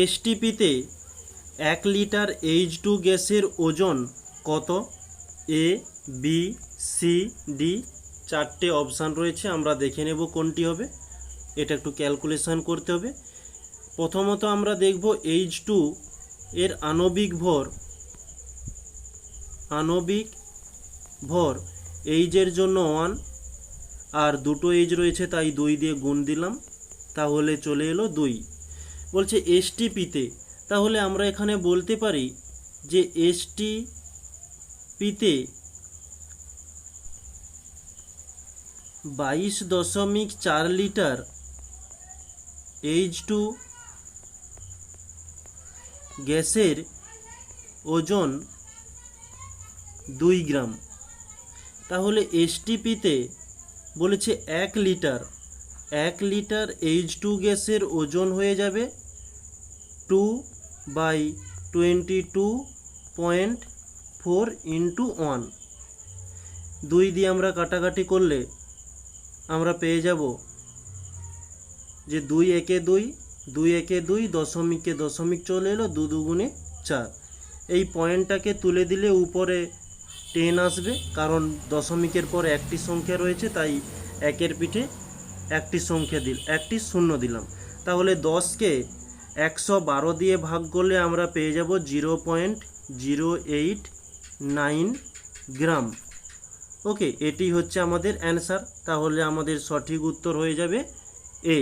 এসটিপিতে 1 litre H2 গ্যাসের ওজন কত? এ, বি, সি, ডি। 4টে অপশান রয়েছে, আমরা দেখে নেব কোনটি হবে। এটা একটু ক্যালকুলেশন করতে হবে। প্রথমত আমরা দেখব H2 এর আণবিক ভর H এর জন্য 1, আর দুটো H রয়েছে তাই 2 দিয়ে গুণ দিলাম, তাহলে চলে এলো 2। বলছে এসটিপিতে, তাহলে আমরা এখানে বলতে পারি যে এসটিপিতে 22.4 লিটার H2 গ্যাসের ওজন 2 গ্রাম। তাহলে এসটিপিতে বলেছে 1 লিটার H2 গ্যাসের ওজন হয়ে যাবে 2/22.4 ইন্টু 1। 2 দিয়ে আমরা কাটাকাটি করলে আমরা পেয়ে যাব যে 2 একে 2, দশমিকে দশমিক চলে এলো, 2 দুগুণে 4। এই পয়েন্টটাকে তুলে দিলে উপরে 10 আসবে, কারণ দশমিকের পর একটি সংখ্যা রয়েছে, তাই একের পিঠে একটি শূন্য দিলাম। তাহলে 10কে 112 দিয়ে ভাগ করলে আমরা পেয়ে যাব 0.089 গ্রাম। ওকে, এটি হচ্ছে আমাদের অ্যান্সার। তাহলে আমাদের সঠিক উত্তর হয়ে যাবে এ।